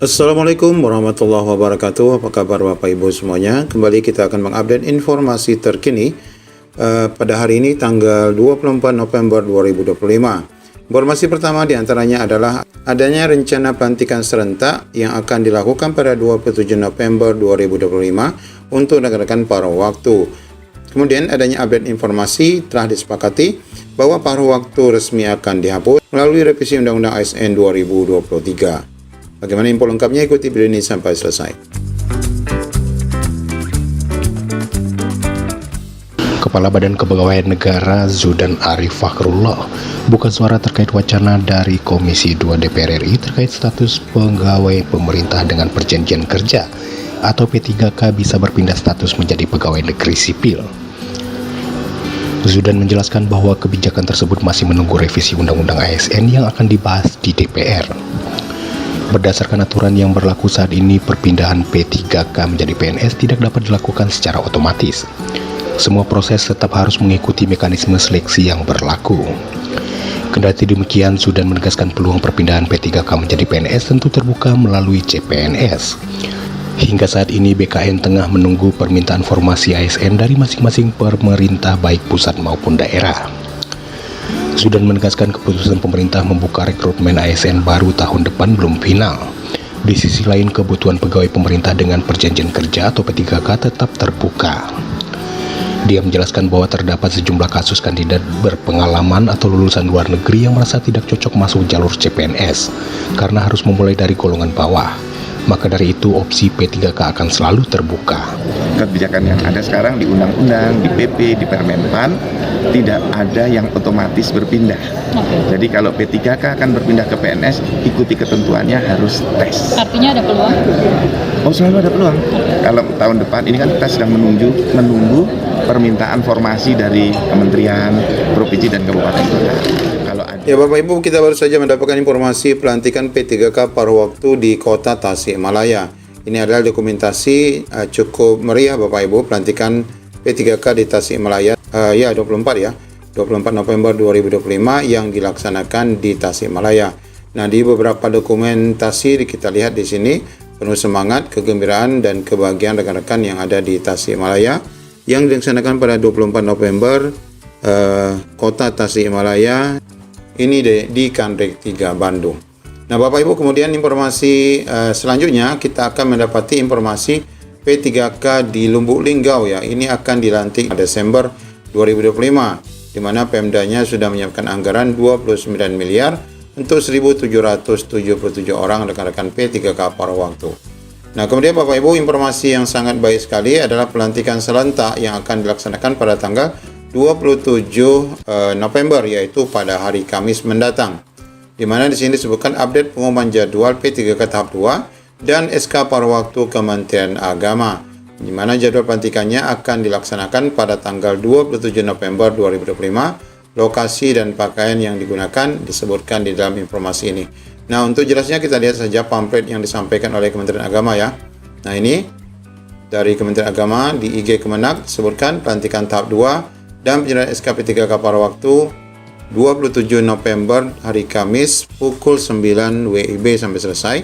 Assalamualaikum warahmatullahi wabarakatuh. Apa kabar Bapak Ibu semuanya? Kembali kita akan mengupdate informasi terkini pada hari ini tanggal 24 November 2025. Informasi pertama diantaranya adalah adanya rencana pelantikan serentak yang akan dilakukan pada 27 November 2025 untuk rekan-rekan paruh waktu. Kemudian adanya update informasi telah disepakati bahwa paruh waktu resmi akan dihapus melalui revisi Undang-Undang ASN 2023. Bagaimana info lengkapnya, ikuti video ini sampai selesai. Kepala Badan Kepegawaian Negara Zudan Arif Fakhrullah buka suara terkait wacana dari Komisi 2 DPR RI terkait status pegawai pemerintah dengan perjanjian kerja atau P3K bisa berpindah status menjadi pegawai negeri sipil. Zudan menjelaskan bahwa kebijakan tersebut masih menunggu revisi Undang-Undang ASN yang akan dibahas di DPR. Berdasarkan aturan yang berlaku saat ini, perpindahan P3K menjadi PNS tidak dapat dilakukan secara otomatis. Semua proses tetap harus mengikuti mekanisme seleksi yang berlaku. Kendati demikian, Zudan menegaskan peluang perpindahan P3K menjadi PNS tentu terbuka melalui CPNS. Hingga saat ini, BKN tengah menunggu permintaan formasi ASN dari masing-masing pemerintah baik pusat maupun daerah. Zudan menegaskan keputusan pemerintah membuka rekrutmen ASN baru tahun depan belum final. Di sisi lain, kebutuhan pegawai pemerintah dengan perjanjian kerja atau P3K tetap terbuka. Dia menjelaskan bahwa terdapat sejumlah kasus kandidat berpengalaman atau lulusan luar negeri yang merasa tidak cocok masuk jalur CPNS karena harus memulai dari golongan bawah. Maka dari itu opsi P3K akan selalu terbuka. Kebijakan yang ada sekarang di undang-undang, di PP, di Permenpan tidak ada yang otomatis berpindah. Jadi kalau P3K akan berpindah ke PNS, ikuti ketentuannya harus tes. Artinya ada peluang? Oh, selalu ada peluang. Kalau tahun depan ini kan kita sedang menunggu permintaan formasi dari kementerian, provinsi dan kabupaten kota. Kalau ada. Ya Bapak Ibu, kita baru saja mendapatkan informasi pelantikan P3K paruh waktu di kota Tasikmalaya. Ini adalah dokumentasi cukup meriah Bapak Ibu, pelantikan P3K di Tasikmalaya 24 November 2025 yang dilaksanakan di Tasikmalaya. Nah, di beberapa dokumentasi kita lihat di sini penuh semangat, kegembiraan dan kebahagiaan rekan-rekan yang ada di Tasikmalaya yang dilaksanakan pada 24 November kota Tasikmalaya ini di Kandrek 3 Bandung. Nah Bapak Ibu, kemudian informasi selanjutnya kita akan mendapati informasi P3K di Lumbuk Linggau ya. Ini akan dilantik Desember 2025 di mana Pemdanya sudah menyiapkan anggaran 29 miliar untuk 1.777 orang rekan-rekan P3K paruh waktu. Nah kemudian Bapak Ibu, informasi yang sangat baik sekali adalah pelantikan serentak yang akan dilaksanakan pada tanggal 27 November yaitu pada hari Kamis mendatang. Di mana di sini disebutkan update pengumuman jadwal P3K tahap 2 dan SK paruh waktu Kementerian Agama. Di mana jadwal pelantikannya akan dilaksanakan pada tanggal 27 November 2025. Lokasi dan pakaian yang digunakan disebutkan di dalam informasi ini. Nah, untuk jelasnya kita lihat saja pamflet yang disampaikan oleh Kementerian Agama ya. Nah, ini dari Kementerian Agama di IG Kemenak disebutkan pelantikan tahap 2 dan penyerahan SK P3K paruh waktu 27 November hari Kamis pukul 9 WIB sampai selesai.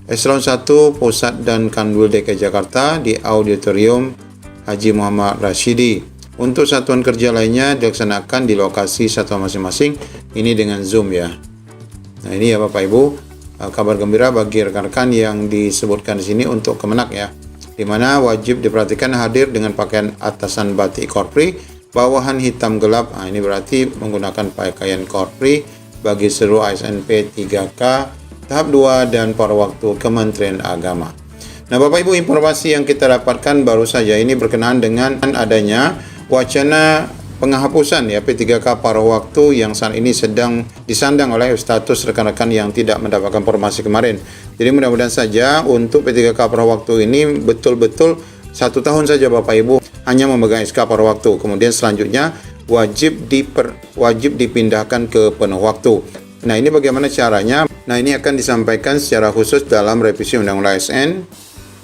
Eselon 1 Pusat dan Kanwil DKI Jakarta di Auditorium Haji Muhammad Rashidi. Untuk satuan kerja lainnya dilaksanakan di lokasi satuan masing-masing, ini dengan Zoom ya. Nah ini ya Bapak Ibu, kabar gembira bagi rekan-rekan yang disebutkan di sini untuk Kemenak ya, di mana wajib diperhatikan hadir dengan pakaian atasan batik korpri, bawahan hitam gelap. Nah ini berarti menggunakan pakaian korpri bagi seluruh ASN P3K tahap 2 dan paruh waktu Kementerian Agama. Nah Bapak Ibu, informasi yang kita dapatkan baru saja ini berkenaan dengan adanya wacana penghapusan ya P3K paruh waktu yang saat ini sedang disandang oleh status rekan-rekan yang tidak mendapatkan formasi kemarin. Jadi mudah-mudahan saja untuk P3K paruh waktu ini betul-betul 1 tahun saja Bapak Ibu hanya memegang SK paruh waktu. Kemudian selanjutnya wajib dipindahkan ke penuh waktu. Nah ini bagaimana caranya? Nah ini akan disampaikan secara khusus dalam revisi Undang-Undang ASN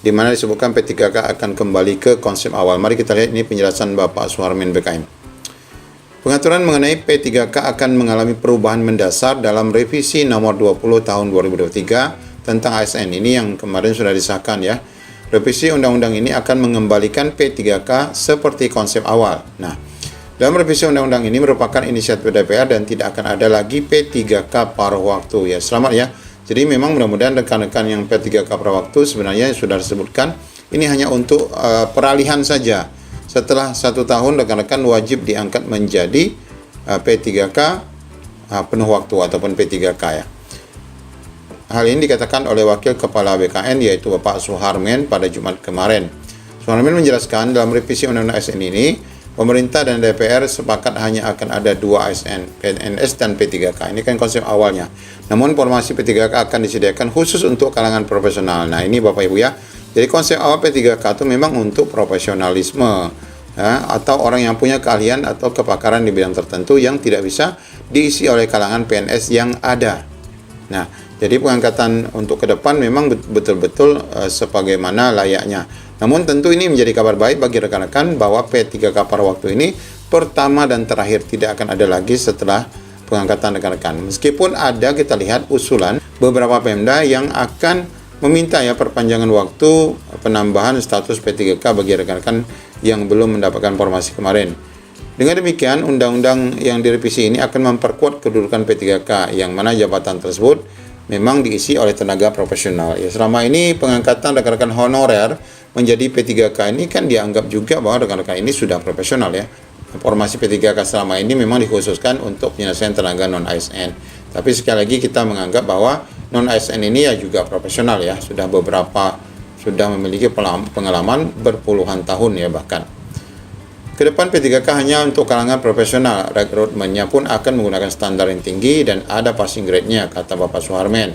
di mana disebutkan P3K akan kembali ke konsep awal. Mari kita lihat ini penjelasan Bapak Suharmin BKM. Pengaturan mengenai P3K akan mengalami perubahan mendasar dalam revisi nomor 20 tahun 2023 tentang ASN ini yang kemarin sudah disahkan ya. Revisi undang-undang ini akan mengembalikan P3K seperti konsep awal. Nah, dalam revisi undang-undang ini merupakan inisiatif DPR dan tidak akan ada lagi P3K paruh waktu ya. Selamat ya. Jadi memang mudah-mudahan rekan-rekan yang P3K paruh waktu sebenarnya sudah disebutkan ini hanya untuk peralihan saja. Setelah 1 tahun rekan-rekan wajib diangkat menjadi P3K penuh waktu ataupun P3K ya. Hal ini dikatakan oleh Wakil Kepala BKN yaitu Bapak Suharmen pada Jumat kemarin. Suharmen menjelaskan dalam revisi Undang-Undang ASN ini, pemerintah dan DPR sepakat hanya akan ada 2 ASN, PNS dan P3K. Ini kan konsep awalnya. Namun formasi P3K akan disediakan khusus untuk kalangan profesional. Nah ini Bapak Ibu ya. Jadi konsep awal P3K itu memang untuk profesionalisme ya, atau orang yang punya keahlian atau kepakaran di bidang tertentu yang tidak bisa diisi oleh kalangan PNS yang ada. Nah, jadi pengangkatan untuk ke depan memang betul-betul sebagaimana layaknya. Namun tentu ini menjadi kabar baik bagi rekan-rekan bahwa P3K paruh waktu ini pertama dan terakhir, tidak akan ada lagi setelah pengangkatan rekan-rekan. Meskipun ada kita lihat usulan beberapa Pemda yang akan meminta ya perpanjangan waktu penambahan status P3K bagi rekan-rekan yang belum mendapatkan formasi kemarin. Dengan demikian, undang-undang yang direvisi ini akan memperkuat kedudukan P3K yang mana jabatan tersebut memang diisi oleh tenaga profesional. Ya, selama ini pengangkatan rekan-rekan honorer menjadi P3K ini kan dianggap juga bahwa rekan-rekan ini sudah profesional ya. Formasi P3K selama ini memang dikhususkan untuk penyelesaian tenaga non-ASN. Tapi sekali lagi kita menganggap bahwa non-ASN ini ya juga profesional ya, sudah memiliki pengalaman berpuluhan tahun ya bahkan. Kedepan P3K hanya untuk kalangan profesional, rekrutmennya pun akan menggunakan standar yang tinggi dan ada passing grade-nya, kata Bapak Suharmen.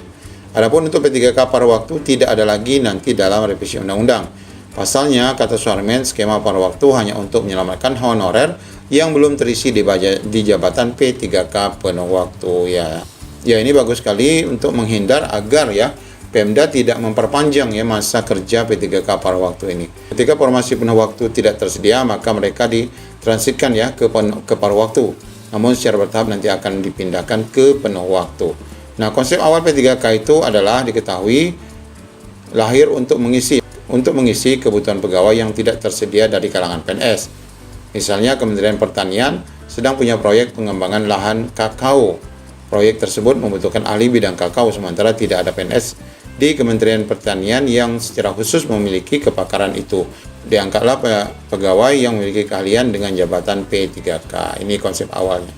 Adapun untuk P3K paruh waktu tidak ada lagi nanti dalam revisi undang-undang. Pasalnya, kata Suharmen, skema paruh waktu hanya untuk menyelamatkan honorer yang belum terisi di jabatan P3K penuh waktu ya. Ya ini bagus sekali untuk menghindar agar ya Pemda tidak memperpanjang ya masa kerja P3K paruh waktu ini. Ketika formasi penuh waktu tidak tersedia, maka mereka ditransitkan ya ke paruh waktu. Namun secara bertahap nanti akan dipindahkan ke penuh waktu. Nah, konsep awal P3K itu adalah diketahui lahir untuk mengisi kebutuhan pegawai yang tidak tersedia dari kalangan PNS. Misalnya Kementerian Pertanian sedang punya proyek pengembangan lahan kakao. Proyek tersebut membutuhkan ahli bidang kakao sementara tidak ada PNS di Kementerian Pertanian yang secara khusus memiliki kepakaran itu. Diangkatlah pegawai yang memiliki keahlian dengan jabatan P3K. Ini konsep awalnya.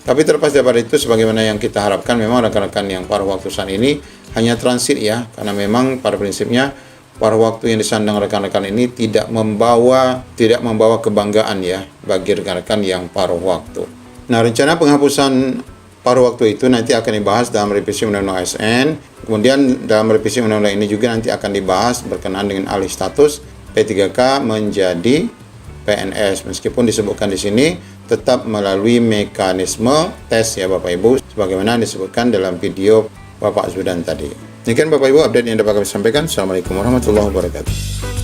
Tapi terlepas dari itu, sebagaimana yang kita harapkan, memang rekan-rekan yang paruh waktu saat ini hanya transit ya, karena memang pada prinsipnya paruh waktu yang disandang rekan-rekan ini tidak membawa kebanggaan ya bagi rekan-rekan yang paruh waktu. Nah, rencana penghapusan paruh waktu itu nanti akan dibahas dalam revisi Undang-Undang ASN. Kemudian dalam revisi Undang-Undang ini juga nanti akan dibahas berkenaan dengan alih status P3K menjadi PNS. Meskipun disebutkan di sini tetap melalui mekanisme tes ya Bapak Ibu, sebagaimana disebutkan dalam video Bapak Zudan tadi. Demikian Bapak Ibu update yang dapat kami sampaikan. Assalamualaikum warahmatullahi wabarakatuh.